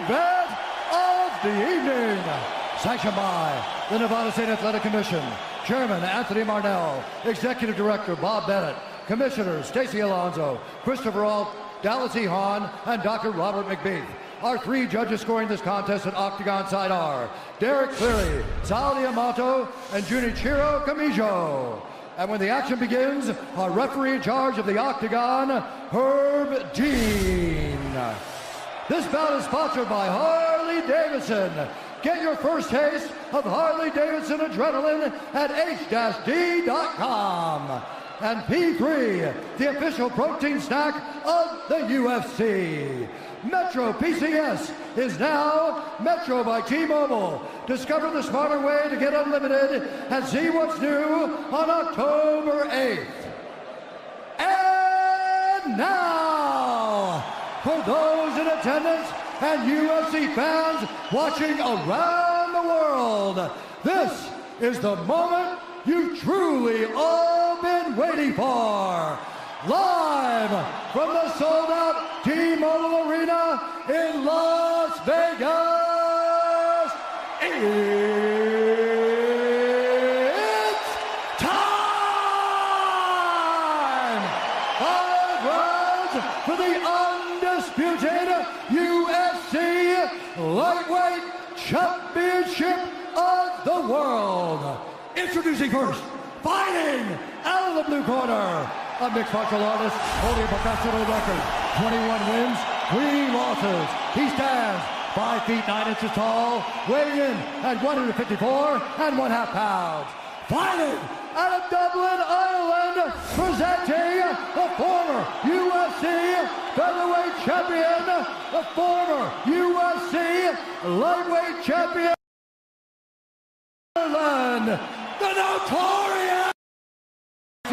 event of the evening. Sanctioned by the Nevada State Athletic Commission, Chairman Anthony Marnell, Executive Director Bob Bennett, Commissioners Stacy Alonso, Christopher Alt, Dallas E. Hahn, and Dr. Robert McBeath. Our three judges scoring this contest at Octagon side are Derek Cleary, Sal Diamato, and Junichiro Kamijo. And when the action begins, our referee in charge of the Octagon, Herb Dean. This bout is sponsored by Harley Davidson. Get your first taste of Harley Davidson adrenaline at h-d.com. And P3, the official protein snack of the UFC. Metro PCS is now Metro by T-Mobile. Discover the smarter way to get unlimited and see what's new on October 8th. And now, for those in attendance and UFC fans watching around the world, this is the moment you've truly all been waiting for. Live from the sold-out T-Mobile Arena in Las Vegas, it's time! 5 rounds for the undisputed UFC Lightweight Championship of the World. Introducing first, fighting out of the blue corner, a mixed martial artist holding a professional record, 21 wins, 3 losses. He stands 5 feet 9 inches tall, weighing in at 154 1/2 pounds. Fighting out of Dublin, Ireland, presenting the former UFC featherweight champion, the former UFC lightweight champion, Ireland, the notorious,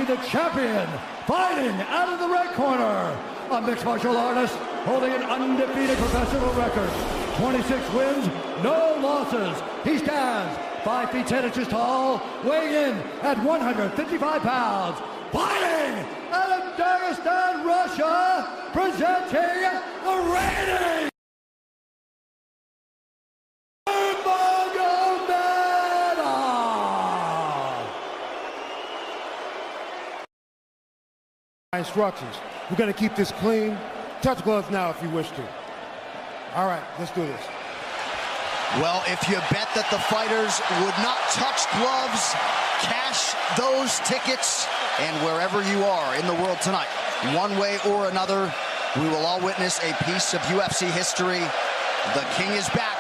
the champion, fighting out of the red corner, a mixed martial artist holding an undefeated professional record, 26 wins, no losses. He stands 5 feet 10 inches tall, weighing in at 155 pounds, fighting out of Dagestan, Russia, presenting the reigning instructions. We're going to keep this clean. Touch gloves now if you wish to. All right, let's do this. Well, if you bet that the fighters would not touch gloves, cash those tickets, and wherever you are in the world tonight, one way or another, we will all witness a piece of UFC history. The King is back,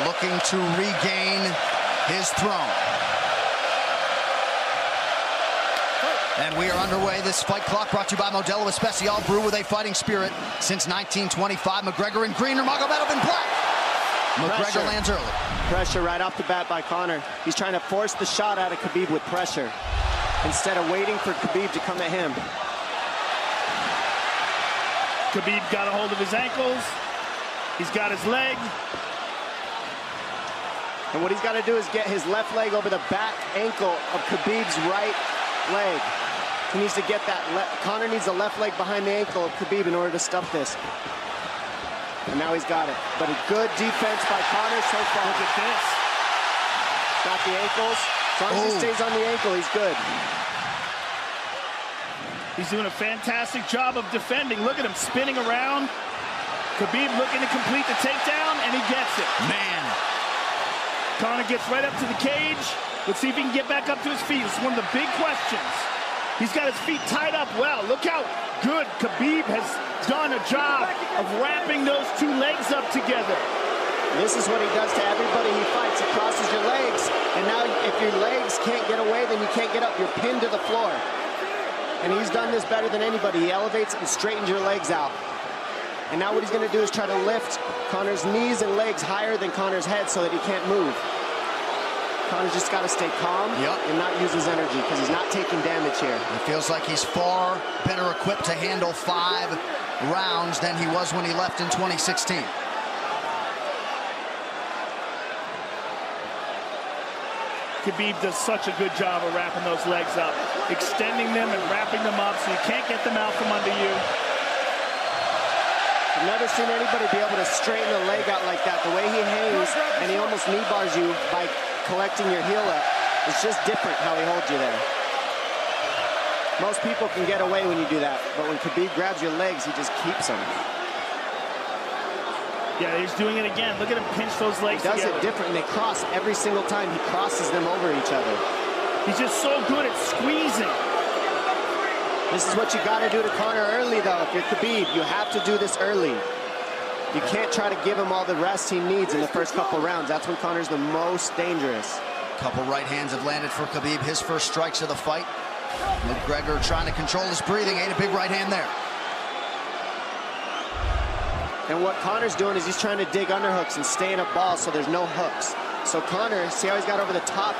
looking to regain his throne. And we are underway. This fight clock brought to you by Modelo Especial, brew with a fighting spirit since 1925. McGregor in green, Nurmagomedov in black. McGregor lands early. Pressure right off the bat by Conor. He's trying to force the shot out of Khabib with pressure instead of waiting for Khabib to come at him. Khabib got a hold of his ankles. He's got his leg. And what he's got to do is get his left leg over the back ankle of Khabib's right leg. He needs to get that. Conor needs the left leg behind the ankle of Khabib in order to stop this. And now he's got it. But a good defense by Conor so far. Look at this. Got the ankles. As long as he stays on the ankle, he's good. He's doing a fantastic job of defending. Look at him spinning around. Khabib looking to complete the takedown, and he gets it. Man. Conor gets right up to the cage. Let's see if he can get back up to his feet. It's one of the big questions. He's got his feet tied up well. Look how good Khabib has done a job of wrapping those two legs up together. This is what he does to everybody he fights. He crosses your legs, and now if your legs can't get away, then you can't get up. You're pinned to the floor. And he's done this better than anybody. He elevates and straightens your legs out. And now what he's going to do is try to lift Conor's knees and legs higher than Conor's head so that he can't move. Conor's just got to stay calm and not use his energy because he's not taking damage here. It feels like he's far better equipped to handle 5 rounds than he was when he left in 2016. Khabib does such a good job of wrapping those legs up, extending them and wrapping them up so you can't get them out from under you. I've never seen anybody be able to straighten a leg out like that. The way he hangs, and he almost knee bars you by collecting your heel up. It's just different how he holds you there. Most people can get away when you do that, but when Khabib grabs your legs, he just keeps them. Yeah, he's doing it again. Look at him pinch those legs He does together. it different, and they cross every single time. He crosses them over each other. He's just so good at squeezing. This is what you got to do to Conor early, though. If you're Khabib, you have to do this early. You can't try to give him all the rest he needs in the first couple rounds. That's when Conor's the most dangerous. Couple right hands have landed for Khabib. His first strikes of the fight. McGregor trying to control his breathing. Ate a big right hand there. And what Conor's doing is he's trying to dig underhooks and stay in a ball so there's no hooks. So Conor, see how he's got over the top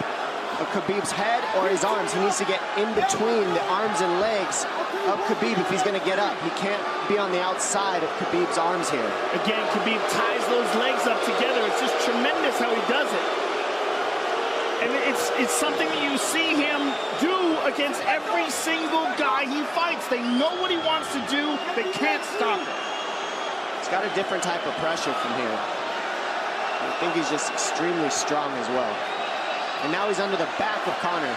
of Khabib's head or his arms? He needs to get in between the arms and legs of Khabib if he's going to get up. He can't be on the outside of Khabib's arms here. Again, Khabib ties those legs up together. It's just tremendous how he does it. And it's something that you see him do against every single guy he fights. They know what he wants to do. They can't stop it. He's got a different type of pressure from here. I think he's just extremely strong as well. And now he's under the back of Conor,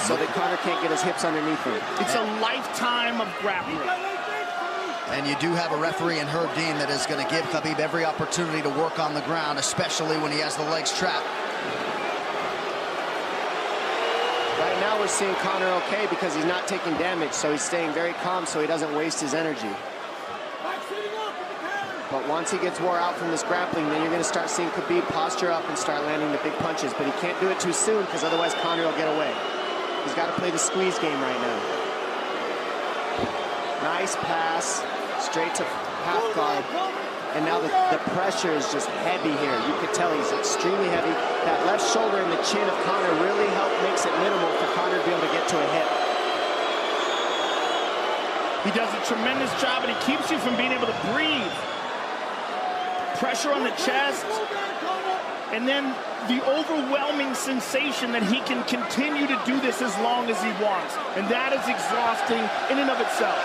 so that Conor can't get his hips underneath him. It's a lifetime of grappling. And you do have a referee in Herb Dean that is going to give Khabib every opportunity to work on the ground, especially when he has the legs trapped. Right now we're seeing Conor okay because he's not taking damage, so he's staying very calm so he doesn't waste his energy. But once he gets wore out from this grappling, then you're going to start seeing Khabib posture up and start landing the big punches. But he can't do it too soon because otherwise Conor will get away. He's got to play the squeeze game right now. Nice pass, straight to half guard. And now the pressure is just heavy here. You could tell he's extremely heavy. That left shoulder and the chin of Conor really makes it minimal for Conor to be able to get to a hip. He does a tremendous job, and he keeps you from being able to breathe. Pressure on the chest, and then the overwhelming sensation that he can continue to do this as long as he wants. And that is exhausting in and of itself.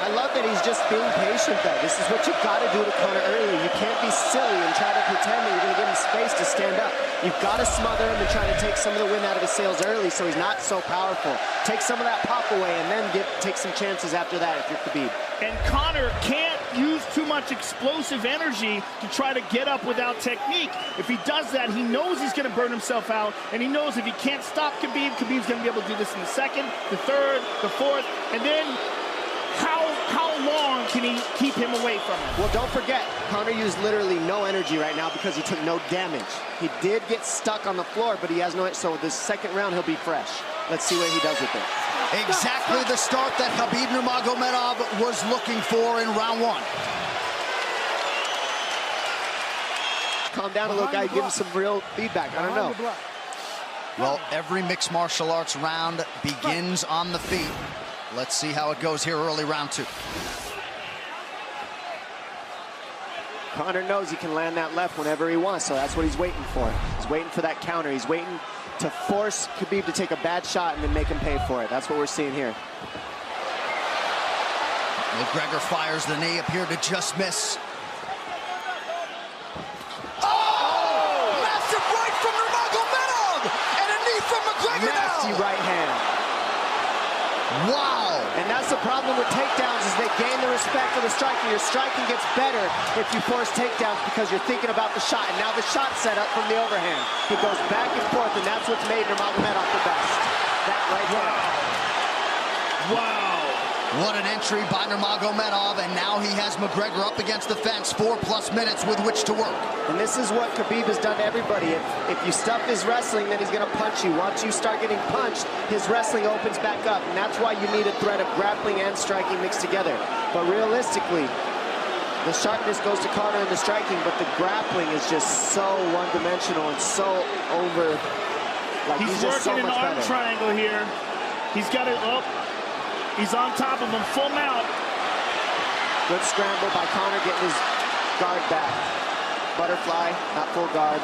I love that he's just being patient, though. This is what you've got to do to Conor early. You can't be silly and try to pretend that you're going to give him space to stand up. You've got to smother him and try to take some of the wind out of his sails early so he's not so powerful. Take some of that pop away and then take some chances after that if you're Khabib. And Conor can't use too much explosive energy to try to get up without technique. If he does that, he knows he's going to burn himself out, and he knows if he can't stop Khabib, Khabib's going to be able to do this in the second, the third, the fourth, and then how long can he keep him away from him? Well, don't forget, Conor used literally no energy right now because he took no damage. He did get stuck on the floor, but he has no, so this second round he'll be fresh. Let's see what he does with it. Exactly the start that Khabib Nurmagomedov was looking for in round one. Calm down a little guy, give him some real feedback. I don't know. Well, every mixed martial arts round begins on the feet. Let's see how it goes here early round two. Conor knows he can land that left whenever he wants, so that's what he's waiting for. He's waiting for that counter. He's waiting to force Khabib to take a bad shot and then make him pay for it. That's what we're seeing here. McGregor fires the knee, appeared to just miss. Massive right from Nurmagomedov! And a knee from McGregor now! Nasty right hand. Wow! And that's the problem with takedowns is they gain the respect of the striker. Your striking gets better if you force takedowns because you're thinking about the shot. And now the shot set up from the overhand. He goes back and forth, and that's what's made Nurmagomedov the best. That right hand. Wow. What an entry by Nurmagomedov, and now he has McGregor up against the fence, 4+ minutes with which to work. And this is what Khabib has done to everybody. If you stuff his wrestling, then he's going to punch you. Once you start getting punched, his wrestling opens back up, and that's why you need a threat of grappling and striking mixed together. But realistically, the sharpness goes to Conor in the striking, but the grappling is just so one-dimensional and so over. Like He's just so working much an arm better. triangle here. He's got it up. He's on top of him, full mount. Good scramble by Conor, getting his guard back. Butterfly, not full guard.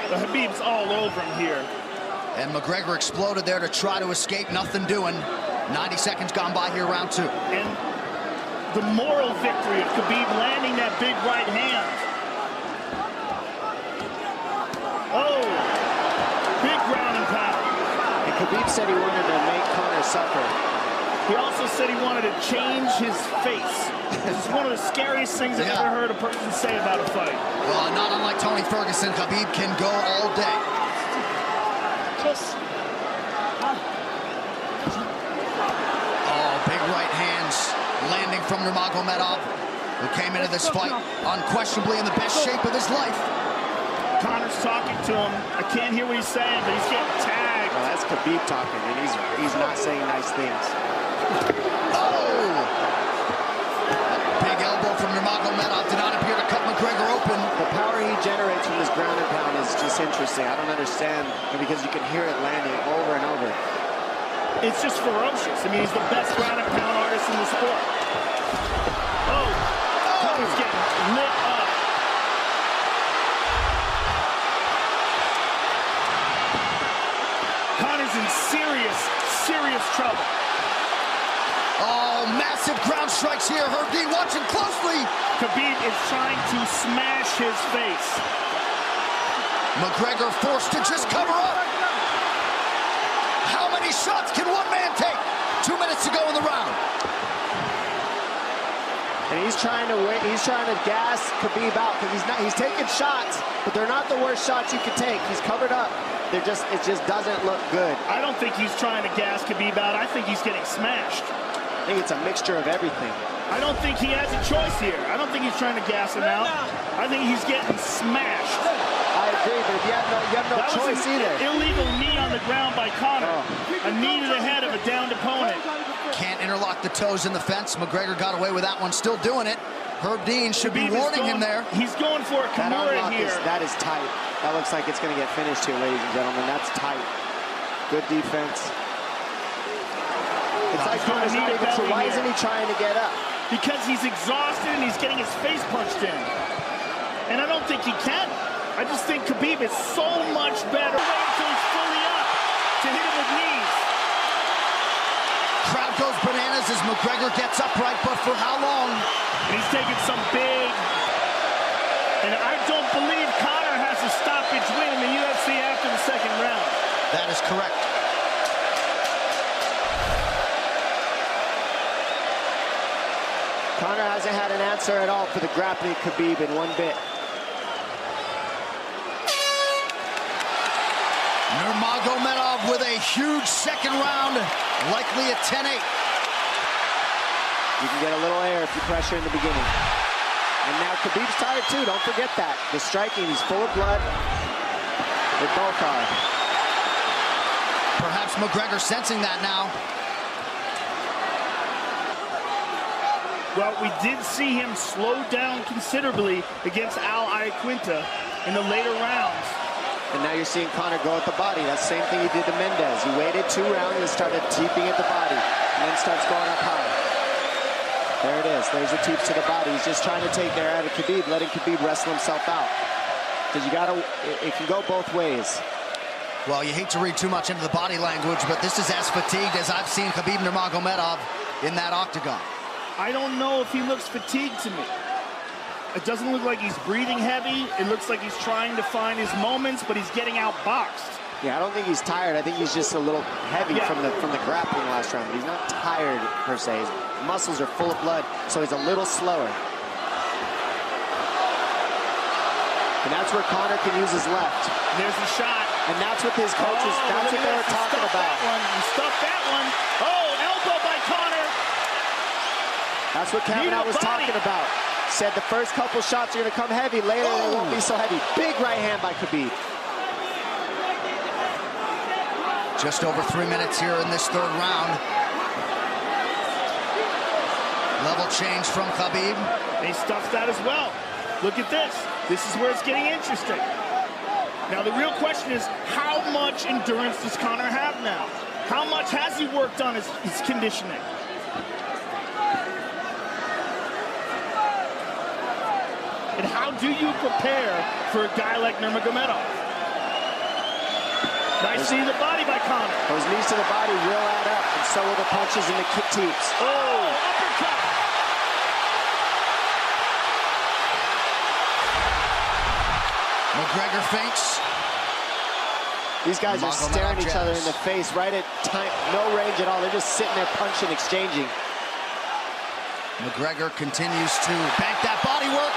The Khabib's all over him here. And McGregor exploded there to try to escape, nothing doing. 90 seconds gone by here, round two. And the moral victory of Khabib landing that big right hand. Oh, big ground and pound. And Khabib said he wanted to make Conor suffer. He also said he wanted to change his face. This is one of the scariest things I've ever heard a person say about a fight. Well, not unlike Tony Ferguson, Khabib can go all day. Oh, big right hands landing from Nurmagomedov, who came into this fight unquestionably in the best shape of his life. Conor's talking to him. I can't hear what he's saying, but he's getting tagged. Well, that's Khabib talking, and he's not saying nice things. Oh! Big elbow from Nurmagomedov did not appear to cut McGregor open. The power he generates from this ground and pound is just interesting. I don't understand, because you can hear it landing over and over. It's just ferocious. I mean, he's the best ground and pound artist in the sport. Oh! Conor's getting lit up. Conor's in serious trouble. Oh, massive ground strikes here. Herb Dean watching closely. Khabib is trying to smash his face. McGregor forced to just cover up. How many shots can one man take? 2 minutes to go in the round. And he's trying to gas Khabib out, because he's taking shots, but they're not the worst shots you could take. He's covered up. It just doesn't look good. I don't think he's trying to gas Khabib out. I think he's getting smashed. I think it's a mixture of everything. I don't think he has a choice here. I don't think he's trying to gas him out. I think he's getting smashed. I agree, but you have no choice either. Illegal knee on the ground by Conor. A knee to the head of a downed opponent. Can't interlock the toes in the fence. McGregor got away with that one, still doing it. Herb Dean should be warning him there. He's going for a Kimura here. That is tight. That looks like it's going to get finished here, ladies and gentlemen. That's tight. Good defense. It's like Conor's not even sure. Why isn't he trying to get up? Because he's exhausted and he's getting his face punched in. And I don't think he can. I just think Khabib is so much better. Wait until he's fully up to hit him with knees. Crowd goes bananas as McGregor gets upright, but for how long? And he's taking some big... And I don't believe Conor has a stoppage win in the UFC after the second round. That is correct. Conor hasn't had an answer at all for the grappling Khabib in one bit. Nurmagomedov with a huge second round, likely a 10-8. You can get a little air if you pressure in the beginning. And now Khabib's tired too, don't forget that. The striking, he's full of blood. They both are. Perhaps McGregor sensing that now. Well, we did see him slow down considerably against Al Iaquinta in the later rounds. And now you're seeing Conor go at the body. That's the same thing he did to Mendez. He waited 2 rounds and started teeping at the body, and then starts going up high. There it is. There's the teeps to the body. He's just trying to take their out of Khabib, letting Khabib wrestle himself out. Because it can go both ways. Well, you hate to read too much into the body language, but this is as fatigued as I've seen Khabib Nurmagomedov in that octagon. I don't know if he looks fatigued to me. It doesn't look like he's breathing heavy. It looks like he's trying to find his moments, but he's getting outboxed. Yeah, I don't think he's tired. I think he's just a little heavy from the grappling last round. He's not tired per se. His muscles are full of blood, so he's a little slower. And that's where Conor can use his left. There's the shot. And that's what his coaches, that's what they were talking about. He stuffed that one. Oh, elbow by Conor. That's what Kavanaugh was talking about. Said the first couple shots are going to come heavy. Later, they won't be so heavy. Big right hand by Khabib. Just over 3 minutes here in this third round. Level change from Khabib. He stuffs that as well. Look at this. This is where it's getting interesting. Now, the real question is, how much endurance does Conor have now? How much has he worked on his conditioning? And how do you prepare for a guy like Nurmagomedov? Nice knee to the body by Conor. Those knees to the body will add up, and so will the punches and the kick teeps. Oh, uppercut. McGregor feints. These guys are staring each other in the face right at time, no range at all. They're just sitting there punching, exchanging. McGregor continues to bank that body work.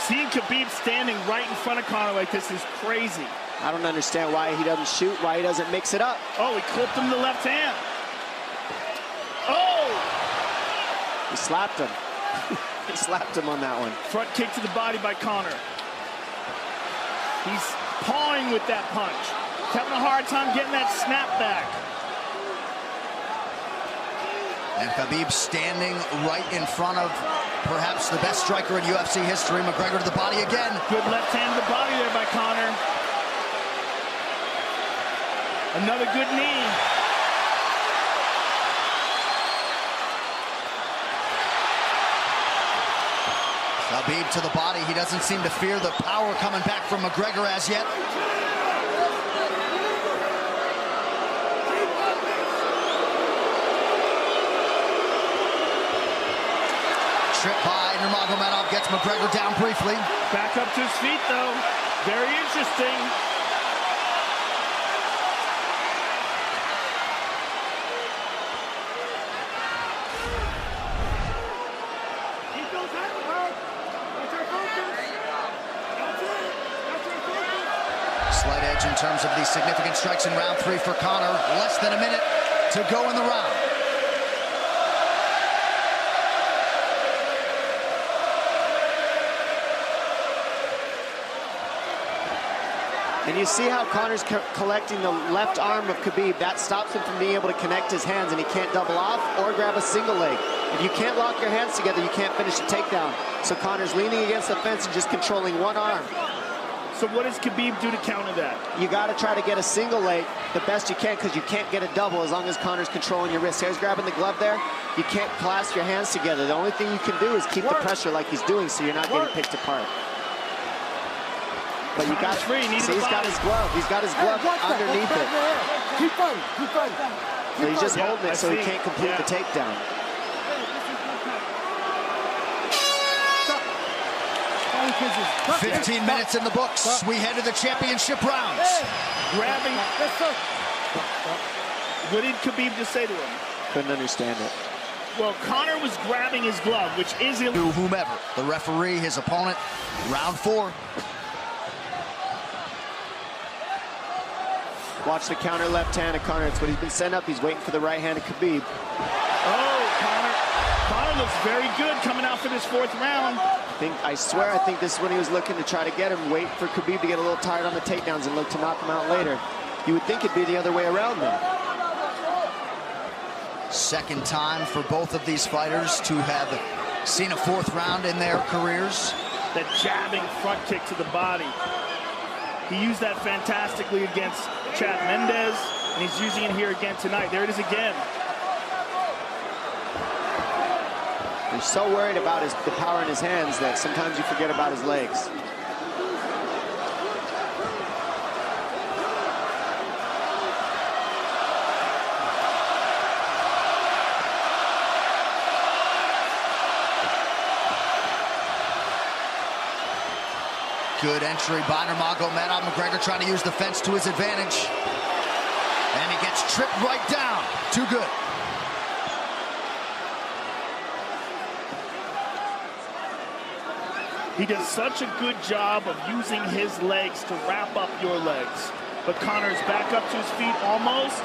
Seeing Khabib standing right in front of Conor like this is crazy. I don't understand why he doesn't shoot, why he doesn't mix it up. Oh, he clipped him to the left hand. Oh! He slapped him. He slapped him on that one. Front kick to the body by Conor. He's pawing with that punch. He's having a hard time getting that snap back. And Khabib standing right in front of perhaps the best striker in UFC history. McGregor to the body again. Good left hand to the body there by Conor. Another good knee. Khabib to the body. He doesn't seem to fear the power coming back from McGregor as yet. Trip by Nurmagomedov gets McGregor down briefly. Back up to his feet, though. Very interesting. Slight edge in terms of the significant strikes in round 3 for Conor. Less than a minute to go in the round. And you see how Conor's collecting the left arm of Khabib. That stops him from being able to connect his hands, and he can't double off or grab a single leg. If you can't lock your hands together, you can't finish the takedown. So Conor's leaning against the fence and just controlling one arm. So what does Khabib do to counter that? You got to try to get a single leg the best you can, because you can't get a double as long as Conor's controlling your wrist. He's grabbing the glove there. You can't clasp your hands together. The only thing you can do is keep the pressure like he's doing, so you're not getting picked apart. But you got free. See, he's got his glove. He's got his glove underneath it. Keep fighting. Keep fighting. So he's just holding it so he can't complete the takedown. Stop. 15 minutes in the books. We head to the championship rounds. Grabbing. What did Khabib just say to him? Couldn't understand it. Well, Conor was grabbing his glove, which is illegal. To whomever. The referee, his opponent. Round 4. Watch the counter left hand of Conor. It's what he's been setting up. He's waiting for the right hand of Khabib. Oh, Conor looks very good coming out for this 4th round. I swear, I think this is when he was looking to try to get him, wait for Khabib to get a little tired on the takedowns and look to knock him out later. You would think it'd be the other way around, though. Second time for both of these fighters to have seen a 4th round in their careers. That jabbing front kick to the body. He used that fantastically against Chad Mendes, and he's using it here again tonight. There it is again. He's so worried about the power in his hands that sometimes you forget about his legs. Good entry by Nurmagomedov. McGregor trying to use the fence to his advantage. And he gets tripped right down. Too good. He does such a good job of using his legs to wrap up your legs. But Conor's back up to his feet almost.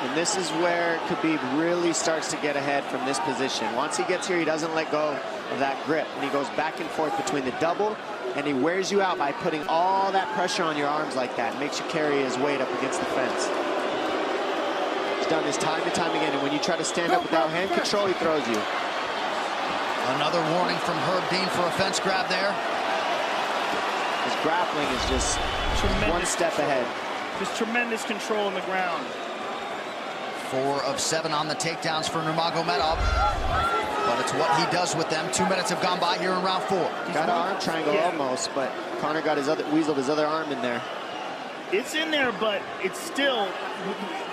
And this is where Khabib really starts to get ahead from this position. Once he gets here, he doesn't let go of that grip. And he goes back and forth between the double, and he wears you out by putting all that pressure on your arms like that. It makes you carry his weight up against the fence. He's done this time and time again. And when you try to stand up without hand control, he throws you. Another warning from Herb Dean for a fence grab there. His grappling is just one step ahead. Just tremendous control on the ground. 4 of 7 on the takedowns for Nurmagomedov. But it's what he does with them. 2 minutes have gone by here in round 4. Got an arm triangle almost, but Conor got weaseled his other arm in there. It's in there, but it's still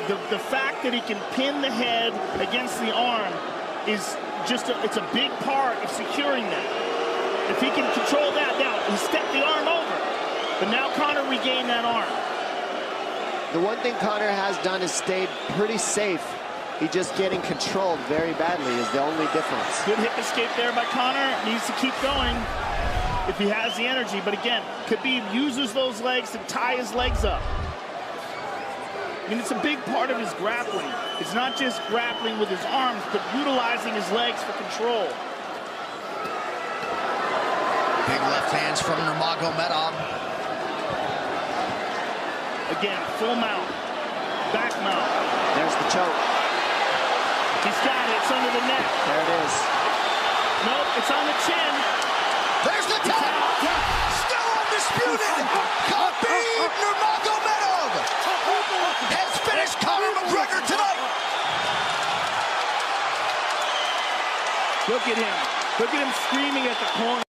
the fact that he can pin the head against the arm is just it's a big part of securing that. If he can control that, now he stepped the arm over. But now Conor regained that arm. The one thing Conor has done is stayed pretty safe. He just getting controlled very badly is the only difference. Good hip escape there by Conor. Needs to keep going if he has the energy. But again, Khabib uses those legs to tie his legs up. I mean, it's a big part of his grappling. It's not just grappling with his arms, but utilizing his legs for control. Big left hands from Nurmagomedov. Again, full mount, back mount. There's the choke. He's got it. It's under the neck. There it is. Nope, it's on the chin. There's the tap. Still undisputed. Khabib Nurmagomedov has finished Conor McGregor tonight. Look at him. Look at him screaming at the corner.